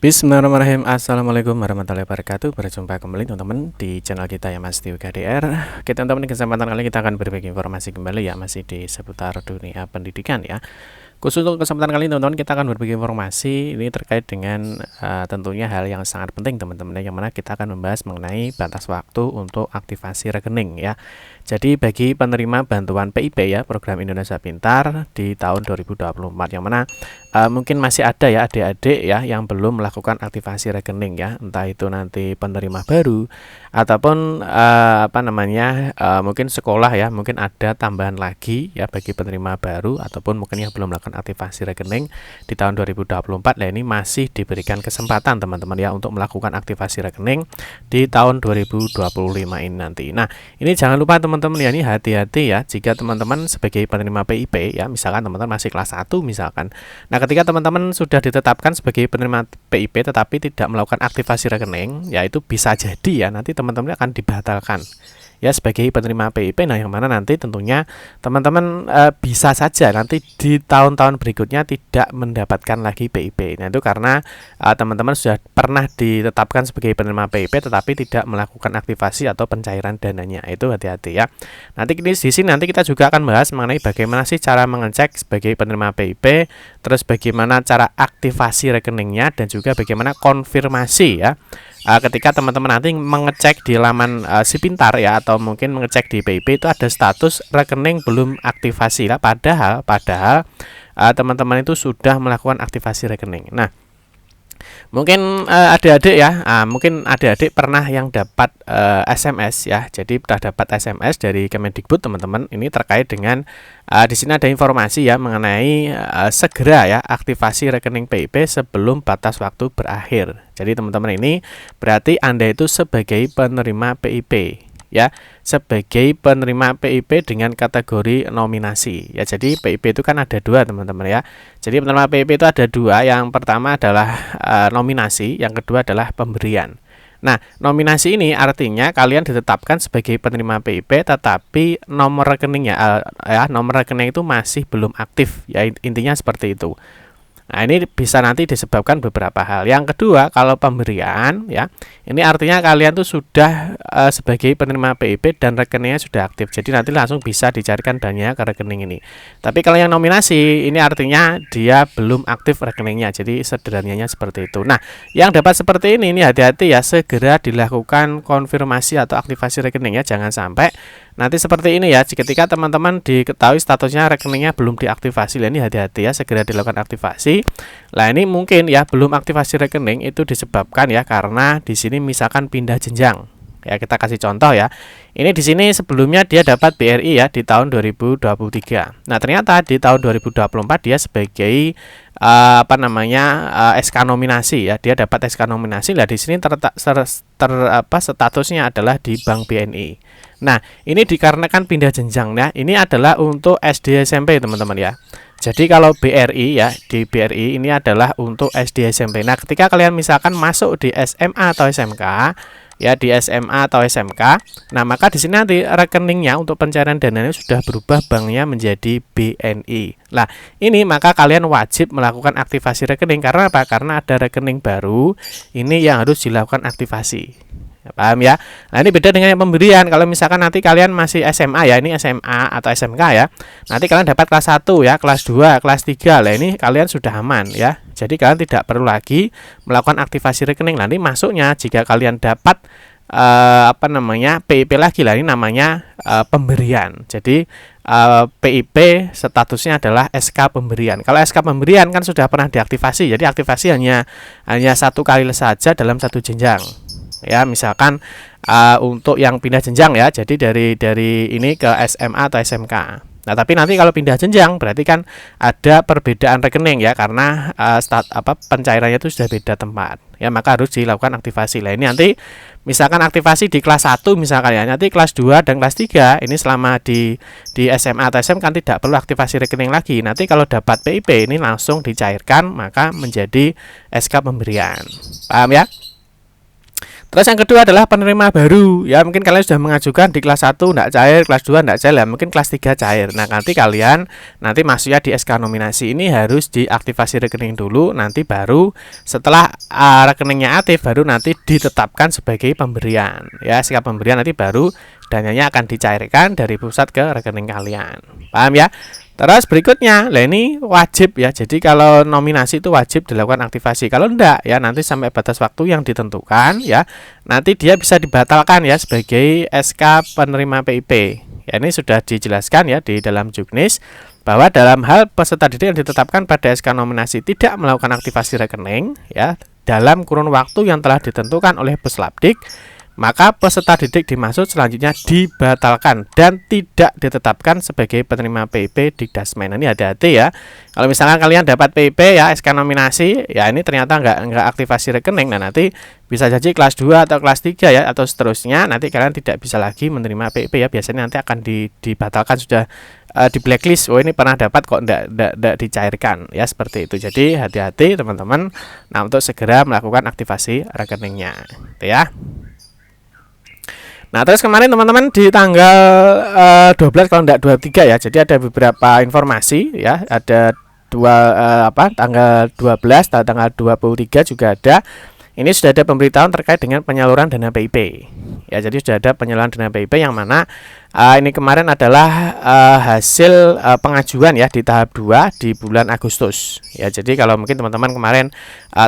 Bismillahirrahmanirrahim. Assalamualaikum warahmatullahi wabarakatuh. Berjumpa kembali teman-teman di channel kita ya Mas Tio KDR. Oke teman-teman, di kesempatan kali kita akan berbagi informasi kembali ya, masih di seputar dunia pendidikan ya. Khusus untuk kesempatan kali ini teman-teman, kita akan berbagi informasi ini terkait dengan tentunya hal yang sangat penting teman-teman, yang mana kita akan membahas mengenai batas waktu untuk aktivasi rekening ya. Jadi bagi penerima bantuan PIP ya, Program Indonesia Pintar di tahun 2024, yang mana mungkin masih ada ya adik-adik ya yang belum melakukan aktivasi rekening ya, entah itu nanti penerima baru ataupun mungkin sekolah ya, mungkin ada tambahan lagi ya bagi penerima baru ataupun mungkin yang belum melakukan aktivasi rekening di tahun 2024. Nah, ini masih diberikan kesempatan teman-teman ya untuk melakukan aktivasi rekening di tahun 2025 ini nanti. Nah, ini jangan lupa teman-teman ya, ini hati-hati ya jika teman-teman sebagai penerima PIP ya, misalkan teman-teman masih kelas 1 misalkan. Nah, ketika teman-teman sudah ditetapkan sebagai penerima PIP tetapi tidak melakukan aktivasi rekening, ya itu bisa jadi ya nanti teman-teman akan dibatalkan ya sebagai penerima PIP. Nah, yang mana nanti tentunya teman-teman bisa saja nanti di tahun-tahun berikutnya tidak mendapatkan lagi PIP. Nah, itu karena teman-teman sudah pernah ditetapkan sebagai penerima PIP tetapi tidak melakukan aktivasi atau pencairan dananya. Itu hati-hati ya. Nanti di sini nanti kita juga akan bahas mengenai bagaimana sih cara mengecek sebagai penerima PIP, terus bagaimana cara aktivasi rekeningnya, dan juga bagaimana konfirmasi ya. Ketika teman-teman nanti mengecek di laman si Pintar ya, atau mungkin mengecek di PIP itu ada status rekening belum aktivasi lah, padahal teman-teman itu sudah melakukan aktivasi rekening. Nah, mungkin adik-adik ya, mungkin adik-adik pernah yang dapat SMS ya. Jadi sudah dapat SMS dari Kemendikbud teman-teman. Ini terkait dengan di sini ada informasi ya mengenai segera ya aktivasi rekening PIP sebelum batas waktu berakhir. Jadi teman-teman, ini berarti Anda itu sebagai penerima PIP ya, sebagai penerima PIP dengan kategori nominasi ya. Jadi PIP itu kan ada dua teman-teman ya. Jadi penerima PIP itu ada dua. Yang pertama adalah nominasi, yang kedua adalah pemberian. Nah, nominasi ini artinya kalian ditetapkan sebagai penerima PIP tetapi nomor rekeningnya nomor rekening itu masih belum aktif ya, intinya seperti itu. Nah, ini bisa nanti disebabkan beberapa hal. Yang kedua, kalau pemberian ya, ini artinya kalian tuh sudah sebagai penerima PIP dan rekeningnya sudah aktif. Jadi nanti langsung bisa dicarikan dananya ke rekening ini. Tapi kalau yang nominasi, ini artinya dia belum aktif rekeningnya. Jadi sederhananya seperti itu. Nah, yang dapat seperti ini hati-hati ya, segera dilakukan konfirmasi atau aktivasi rekeningnya. Jangan sampai nanti seperti ini ya, ketika teman-teman diketahui statusnya rekeningnya belum diaktifasi. Ini hati-hati ya, segera dilakukan aktivasi. Nah, ini mungkin ya belum aktivasi rekening itu disebabkan ya karena di sini misalkan pindah jenjang. Ya, kita kasih contoh ya. Ini di sini sebelumnya dia dapat BRI ya di tahun 2023. Nah, ternyata di tahun 2024 dia sebagai SK nominasi ya. Dia dapat SK nominasi. Lah, di sini statusnya adalah di Bank BNI. Nah, ini dikarenakan pindah jenjang ya. Ini adalah untuk SD SMP teman-teman ya. Jadi kalau BRI ya, di BRI ini adalah untuk SD SMP. Nah, ketika kalian misalkan masuk di SMA atau SMK ya, di SMA atau SMK, nah maka di sini nanti rekeningnya untuk pencairan dananya sudah berubah banknya menjadi BNI. Nah, ini maka kalian wajib melakukan aktivasi rekening. Karena apa? Karena ada rekening baru ini yang harus dilakukan aktivasi. Paham ya? Nah, ini beda dengan yang pemberian. Kalau misalkan nanti kalian masih SMA ya, ini SMA atau SMK ya, nanti kalian dapat kelas 1 ya, kelas 2, kelas 3. Lah, ini kalian sudah aman ya. Jadi kalian tidak perlu lagi melakukan aktivasi rekening. Nanti masuknya jika kalian dapat PIP lagi lah, ini namanya pemberian. Jadi PIP statusnya adalah SK pemberian. Kalau SK pemberian kan sudah pernah diaktifasi. Jadi aktivasi hanya satu kali saja dalam satu jenjang. Ya, misalkan untuk yang pindah jenjang ya, jadi dari ini ke SMA atau SMK. Nah, tapi nanti kalau pindah jenjang berarti kan ada perbedaan rekening ya, karena pencairannya itu sudah beda tempat. Ya, maka harus dilakukan aktivasi. Lah, ini nanti misalkan aktivasi di kelas 1 misalkan ya, nanti kelas 2 dan kelas 3 ini selama di SMA atau SMK kan tidak perlu aktivasi rekening lagi. Nanti kalau dapat PIP ini langsung dicairkan, maka menjadi SK pemberian. Paham ya? Terus yang kedua adalah penerima baru. Ya, mungkin kalian sudah mengajukan di kelas 1 enggak cair, kelas 2 enggak cair, ya mungkin kelas 3 cair. Nah, nanti kalian masuknya di SK nominasi ini harus diaktifasi rekening dulu, nanti baru setelah rekeningnya aktif baru nanti ditetapkan sebagai pemberian. Ya, SK pemberian nanti baru dananya akan dicairkan dari pusat ke rekening kalian. Paham ya? Terus berikutnya, ini wajib ya. Jadi kalau nominasi itu wajib dilakukan aktivasi. Kalau enggak ya nanti sampai batas waktu yang ditentukan ya, nanti dia bisa dibatalkan ya sebagai SK penerima PIP. Ya, ini sudah dijelaskan ya di dalam Juknis bahwa dalam hal peserta didik yang ditetapkan pada SK nominasi tidak melakukan aktivasi rekening ya dalam kurun waktu yang telah ditentukan oleh Puslapdik, maka peserta didik dimaksud selanjutnya dibatalkan dan tidak ditetapkan sebagai penerima PIP Dikdasmen. Ini hati-hati ya. Kalau misalnya kalian dapat PIP ya SK nominasi, ya ini ternyata nggak aktivasi rekening, nah nanti bisa jadi kelas 2 atau kelas 3 ya atau seterusnya, nanti kalian tidak bisa lagi menerima PIP ya. Biasanya nanti akan dibatalkan, sudah di blacklist. Oh, ini pernah dapat kok enggak dicairkan ya, seperti itu. Jadi hati-hati teman-teman. Nah, untuk segera melakukan aktivasi rekeningnya gitu ya. Nah, terus kemarin teman-teman di tanggal 12 kalau enggak 23 ya. Jadi ada beberapa informasi ya, ada tanggal 12, tanggal 23 juga ada. Ini sudah ada pemberitahuan terkait dengan penyaluran dana PIP. Ya, jadi sudah ada penyaluran dana PIP yang mana ini kemarin adalah hasil pengajuan ya di tahap 2 di bulan Agustus. Ya, jadi kalau mungkin teman-teman kemarin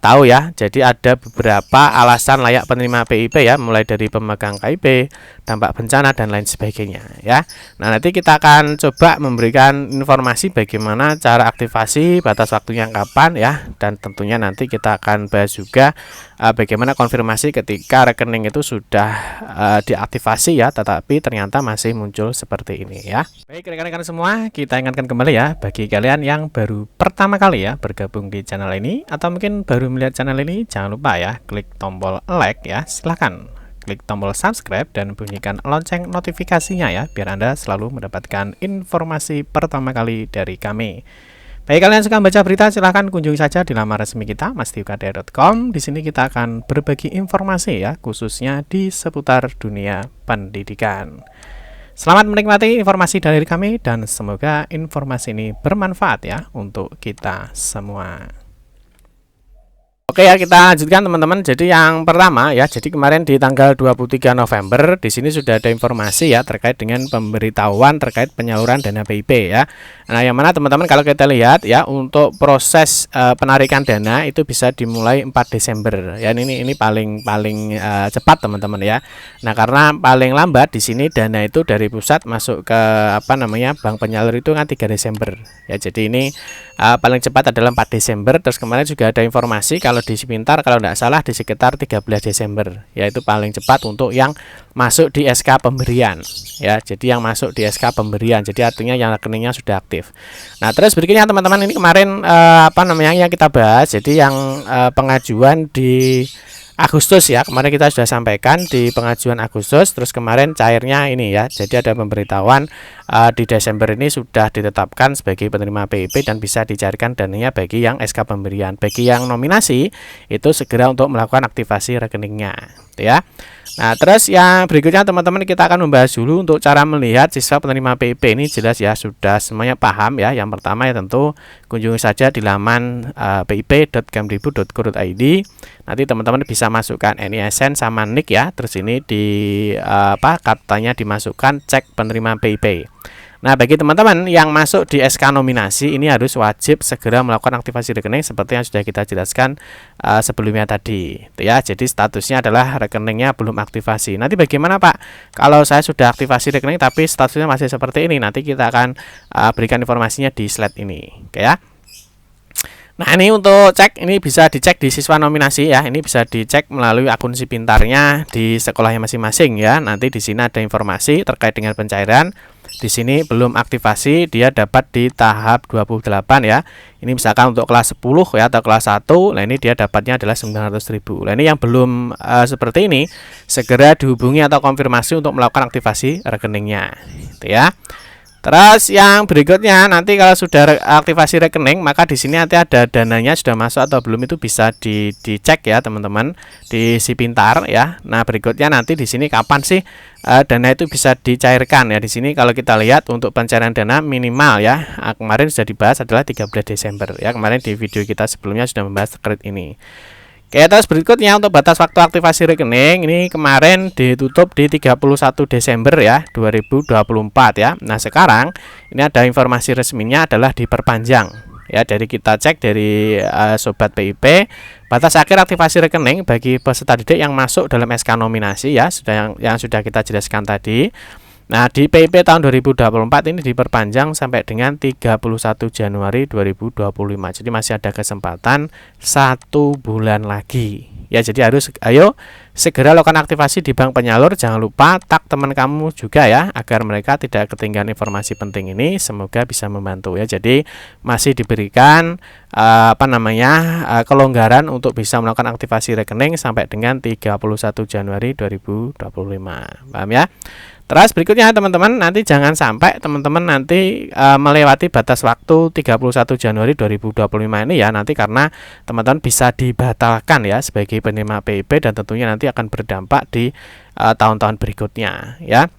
tahu ya, jadi ada beberapa alasan layak penerima PIP ya, mulai dari pemegang KIP, dampak bencana dan lain sebagainya ya. Nah, nanti kita akan coba memberikan informasi bagaimana cara aktivasi, batas waktunya kapan ya, dan tentunya nanti kita akan bahas juga bagaimana konfirmasi ketika rekening itu sudah diaktifasi ya, tetapi ternyata masih muncul seperti ini ya. Baik rekan-rekan semua, kita ingatkan kembali ya, bagi kalian yang baru pertama kali ya bergabung di channel ini atau mungkin baru melihat channel ini, jangan lupa ya klik tombol like ya, silahkan klik tombol subscribe dan bunyikan lonceng notifikasinya ya, biar Anda selalu mendapatkan informasi pertama kali dari kami. Bagi kalian yang suka baca berita, silahkan kunjungi saja di laman resmi kita mastiukdr.com. Di sini kita akan berbagi informasi ya, khususnya di seputar dunia pendidikan. Selamat menikmati informasi dari kami dan semoga informasi ini bermanfaat ya untuk kita semua. Oke ya, kita lanjutkan teman-teman. Jadi yang pertama ya, jadi kemarin di tanggal 23 November di sini sudah ada informasi ya terkait dengan pemberitahuan terkait penyaluran dana PIP ya. Nah, yang mana teman-teman kalau kita lihat ya, untuk proses penarikan dana itu bisa dimulai 4 Desember. Ya, ini paling cepat teman-teman ya. Nah, karena paling lambat di sini dana itu dari pusat masuk ke bank penyalur itu kan 3 Desember. Ya, jadi ini paling cepat adalah 4 Desember. Terus kemarin juga ada informasi kalau di Pintar kalau tidak salah di sekitar 13 Desember, yaitu paling cepat untuk yang masuk di SK pemberian ya. Jadi yang masuk di SK pemberian, jadi artinya yang rekeningnya sudah aktif. Nah, terus berikutnya teman-teman, ini kemarin yang kita bahas, jadi yang pengajuan di Agustus ya, kemarin kita sudah sampaikan di pengajuan Agustus, terus kemarin cairnya ini ya, jadi ada pemberitahuan di Desember ini sudah ditetapkan sebagai penerima PIP dan bisa dicairkan dananya bagi yang SK pemberian. Bagi yang nominasi itu segera untuk melakukan aktivasi rekeningnya ya. Nah, terus yang berikutnya teman-teman, kita akan membahas dulu untuk cara melihat siswa penerima PIP. Ini jelas ya, sudah semuanya paham ya. Yang pertama ya tentu kunjungi saja di laman pip.kemdikbud.go.id. Nanti teman-teman bisa masukkan NISN sama NIK ya. Terus ini di katanya dimasukkan cek penerima PIP. Nah, bagi teman-teman yang masuk di SK nominasi ini harus wajib segera melakukan aktivasi rekening seperti yang sudah kita jelaskan sebelumnya tadi ya. Jadi statusnya adalah rekeningnya belum aktivasi. Nanti bagaimana Pak kalau saya sudah aktivasi rekening tapi statusnya masih seperti ini? Nanti kita akan berikan informasinya di slide ini, oke ya. Nah, ini untuk cek, ini bisa dicek di siswa nominasi ya. Ini bisa dicek melalui akun Si Pintarnya di sekolahnya masing-masing ya. Nanti di sini ada informasi terkait dengan pencairan. Di sini belum aktivasi, dia dapat di tahap 28 ya. Ini misalkan untuk kelas 10 ya atau kelas 1. Nah, ini dia dapatnya adalah 900.000. Nah, ini yang belum seperti ini, segera dihubungi atau konfirmasi untuk melakukan aktivasi rekeningnya gitu ya. Terus yang berikutnya nanti kalau sudah aktivasi rekening, maka di sini nanti ada dananya sudah masuk atau belum, itu bisa dicek ya teman-teman di Si Pintar ya. Nah, berikutnya nanti di sini kapan sih dana itu bisa dicairkan ya. Di sini kalau kita lihat untuk pencairan dana minimal ya, kemarin sudah dibahas adalah 13 Desember ya. Kemarin di video kita sebelumnya sudah membahas terkait ini. Oke, terus berikutnya untuk batas waktu aktivasi rekening ini kemarin ditutup di 31 Desember ya 2024 ya. Nah, sekarang ini ada informasi resminya adalah diperpanjang ya. Dari kita cek dari sobat PIP, batas akhir aktivasi rekening bagi peserta didik yang masuk dalam SK nominasi ya, yang sudah kita jelaskan tadi. Nah, di PIP tahun 2024 ini diperpanjang sampai dengan 31 Januari 2025. Jadi masih ada kesempatan 1 bulan lagi. Ya, jadi ayo segera lakukan aktivasi di bank penyalur. Jangan lupa tag teman kamu juga ya, agar mereka tidak ketinggalan informasi penting ini. Semoga bisa membantu ya. Jadi masih diberikan kelonggaran untuk bisa melakukan aktivasi rekening sampai dengan 31 Januari 2025. Paham ya? Terus berikutnya teman-teman, nanti jangan sampai teman-teman nanti melewati batas waktu 31 Januari 2025 ini ya, nanti karena teman-teman bisa dibatalkan ya sebagai penerima PIP, dan tentunya nanti akan berdampak di tahun-tahun berikutnya ya.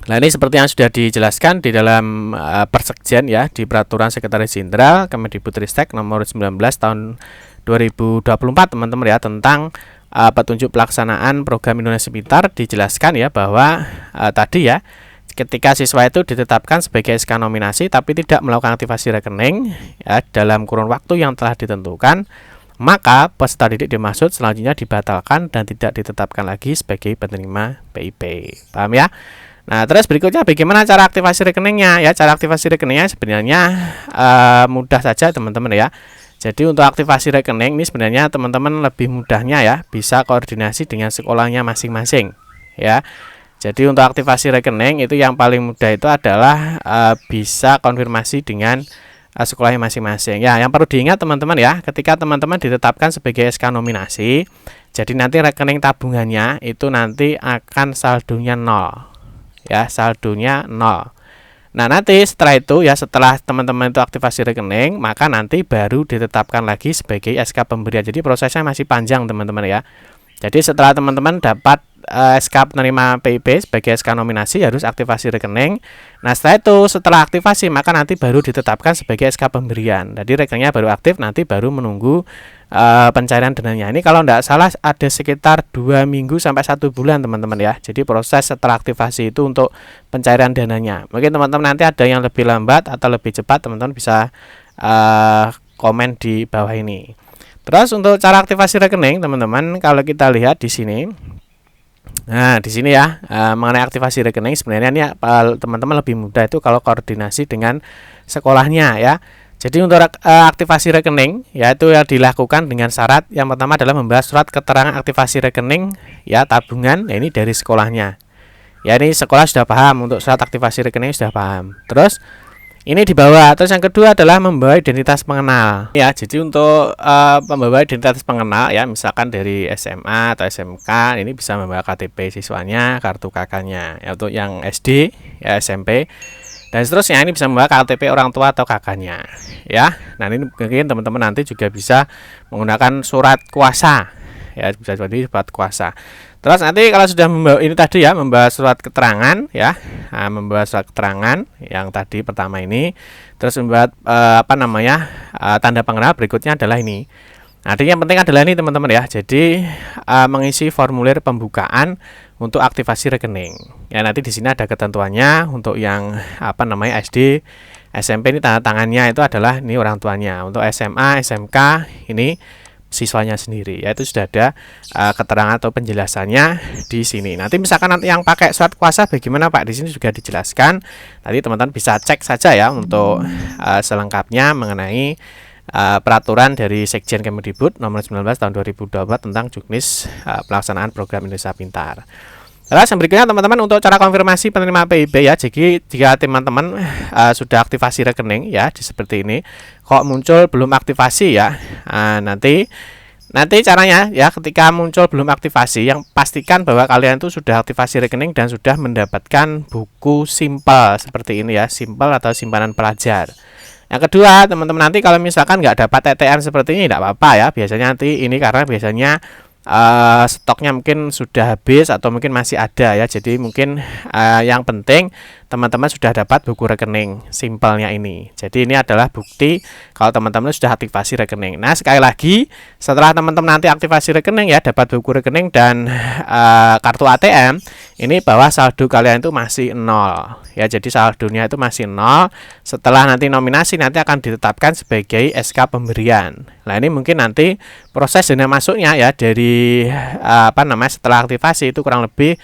Nah, ini seperti yang sudah dijelaskan di dalam Persekjen ya, di Peraturan Sekretaris Jenderal Kemendikbudristek nomor 19 tahun 2024 teman-teman ya, tentang petunjuk pelaksanaan program Indonesia Pintar. Dijelaskan ya bahwa tadi ya, ketika siswa itu ditetapkan sebagai SK nominasi tapi tidak melakukan aktivasi rekening ya dalam kurun waktu yang telah ditentukan, maka peserta didik dimaksud selanjutnya dibatalkan dan tidak ditetapkan lagi sebagai penerima PIP. Paham ya? Nah, terus berikutnya bagaimana cara aktivasi rekeningnya ya? Cara aktivasi rekeningnya sebenarnya mudah saja teman-teman ya. Jadi untuk aktivasi rekening ini sebenarnya teman-teman lebih mudahnya ya, bisa koordinasi dengan sekolahnya masing-masing ya. Jadi untuk aktivasi rekening itu yang paling mudah itu adalah bisa konfirmasi dengan sekolahnya masing-masing ya. Yang perlu diingat teman-teman ya, ketika teman-teman ditetapkan sebagai SK nominasi, jadi nanti rekening tabungannya itu nanti akan saldonya 0 ya, saldonya 0. Nah, nanti setelah itu ya, setelah teman-teman itu aktivasi rekening, maka nanti baru ditetapkan lagi sebagai SK pemberian. Jadi prosesnya masih panjang teman-teman ya. Jadi setelah teman-teman dapat SK penerima PIP sebagai SK nominasi, harus aktivasi rekening. Nah, setelah itu, setelah aktivasi, maka nanti baru ditetapkan sebagai SK pemberian. Jadi rekeningnya baru aktif, nanti baru menunggu pencairan dananya. Ini kalau tidak salah ada sekitar 2 minggu sampai 1 bulan teman-teman ya. Jadi proses setelah aktivasi itu untuk pencairan dananya. Mungkin teman-teman nanti ada yang lebih lambat atau lebih cepat, teman-teman bisa komen di bawah ini. Terus untuk cara aktivasi rekening teman-teman, kalau kita lihat di sini. Nah, di sini ya, mengenai aktivasi rekening sebenarnya ini teman-teman lebih mudah itu kalau koordinasi dengan sekolahnya ya. Jadi untuk aktivasi rekening yaitu yang dilakukan dengan syarat yang pertama adalah membahas surat keterangan aktivasi rekening ya tabungan, ya ini dari sekolahnya. Ya, ini sekolah sudah paham untuk surat aktivasi rekening, sudah paham. Terus ini dibawa. Terus yang kedua adalah membawa identitas pengenal. Ya, jadi untuk membawa identitas pengenal ya, misalkan dari SMA atau SMK, ini bisa membawa KTP siswanya, kartu kakaknya. Ya, untuk yang SD, ya SMP, dan seterusnya ini bisa membawa KTP orang tua atau kakaknya. Ya, nah ini mungkin teman-teman nanti juga bisa menggunakan surat kuasa. Ya, bisa jadi surat kuasa. Terus nanti kalau sudah membawa ini tadi ya, membawa surat keterangan ya, membawa surat keterangan yang tadi pertama ini, terus membuat tanda pengenal berikutnya adalah ini. Nah, yang penting adalah ini teman-teman ya. Jadi mengisi formulir pembukaan untuk aktivasi rekening. Ya, nanti di sini ada ketentuannya untuk yang SD, SMP ini tanda tangannya itu adalah ini orang tuanya. Untuk SMA, SMK ini siswanya sendiri, yaitu sudah ada keterangan atau penjelasannya di sini. Nanti misalkan nanti yang pakai surat kuasa bagaimana Pak, di sini juga dijelaskan. Nanti teman-teman bisa cek saja ya untuk selengkapnya mengenai peraturan dari Sekjen Kemendikbud nomor 19 tahun 2024 tentang juknis pelaksanaan program Indonesia Pintar. Terus yang berikutnya teman-teman untuk cara konfirmasi penerima PIP ya. Jadi jika teman-teman sudah aktivasi rekening ya seperti ini, kok muncul belum aktivasi ya, nanti Nanti caranya ya, ketika muncul belum aktivasi, yang pastikan bahwa kalian itu sudah aktivasi rekening dan sudah mendapatkan buku simpel seperti ini ya, simpel atau simpanan pelajar. Yang kedua, teman-teman nanti kalau misalkan nggak dapat TTR seperti ini, tidak apa-apa ya. Biasanya nanti ini karena biasanya stoknya mungkin sudah habis atau mungkin masih ada ya. Jadi mungkin yang penting teman-teman sudah dapat buku rekening simpelnya ini. Jadi ini adalah bukti kalau teman-teman sudah aktivasi rekening. Nah, sekali lagi setelah teman-teman nanti aktivasi rekening ya, dapat buku rekening dan kartu ATM, ini bahwa saldo kalian itu masih nol ya. Jadi saldonya itu masih nol. Setelah nanti nominasi nanti akan ditetapkan sebagai SK pemberian. Nah, ini mungkin nanti proses dana masuknya ya dari setelah aktivasi itu kurang lebih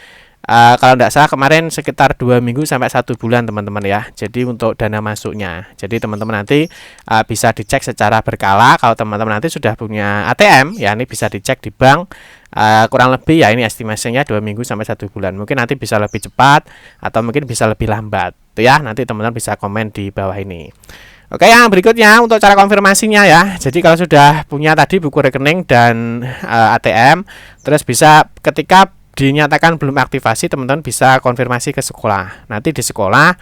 kalau tidak salah kemarin sekitar 2 minggu sampai 1 bulan teman-teman ya. Jadi untuk dana masuknya. Jadi teman-teman nanti bisa dicek secara berkala. Kalau teman-teman nanti sudah punya ATM ya, ini bisa dicek di bank. Kurang lebih ya, ini estimasinya 2 minggu sampai 1 bulan. Mungkin nanti bisa lebih cepat atau mungkin bisa lebih lambat. Tuh ya, nanti teman-teman bisa komen di bawah ini. Oke, yang berikutnya untuk cara konfirmasinya ya. Jadi kalau sudah punya tadi buku rekening dan ATM, terus bisa ketika dinyatakan belum aktivasi, teman-teman bisa konfirmasi ke sekolah. Nanti di sekolah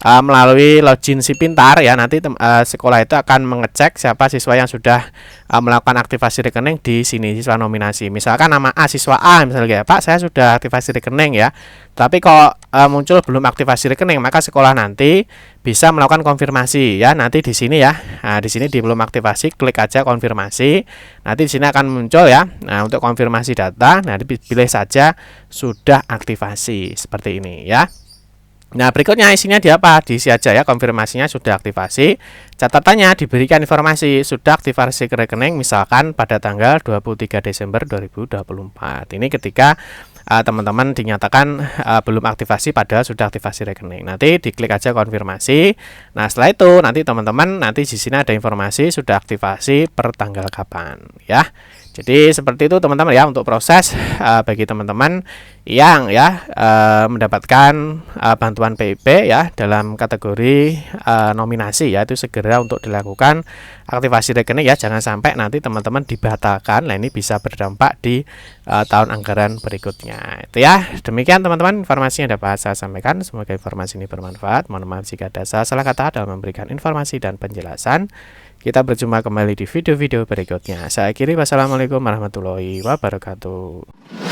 melalui login si pintar ya, nanti sekolah itu akan mengecek siapa siswa yang sudah melakukan aktivasi rekening di sini, siswa nominasi. Misalkan nama A, siswa A misalnya, Pak saya sudah aktivasi rekening ya, tapi kalau muncul belum aktivasi rekening, maka sekolah nanti bisa melakukan konfirmasi ya. Nanti di sini ya, di sini di belum aktivasi, klik aja konfirmasi. Nanti di sini akan muncul ya. Nah, untuk konfirmasi data, nanti pilih saja sudah aktivasi seperti ini ya. Nah, berikutnya isinya di apa? Diisi aja ya, konfirmasinya sudah aktivasi. Catatannya diberikan informasi sudah aktivasi ke rekening misalkan pada tanggal 23 Desember 2024. Ini ketika teman-teman dinyatakan belum aktivasi padahal sudah aktivasi rekening. Nanti diklik aja konfirmasi. Nah, setelah itu nanti teman-teman nanti di sini ada informasi sudah aktivasi per tanggal kapan ya. Jadi seperti itu teman-teman ya untuk proses bagi teman-teman yang ya mendapatkan bantuan PIP ya dalam kategori nominasi ya, itu segera untuk dilakukan aktivasi rekening ya, jangan sampai nanti teman-teman dibatalkan. Nah, ini bisa berdampak di tahun anggaran berikutnya. Itu ya, demikian teman-teman informasi yang dapat saya sampaikan. Semoga informasi ini bermanfaat. Mohon maaf jika ada salah kata dalam memberikan informasi dan penjelasan. Kita berjumpa kembali di video-video berikutnya. Saya akhiri, wassalamualaikum warahmatullahi wabarakatuh.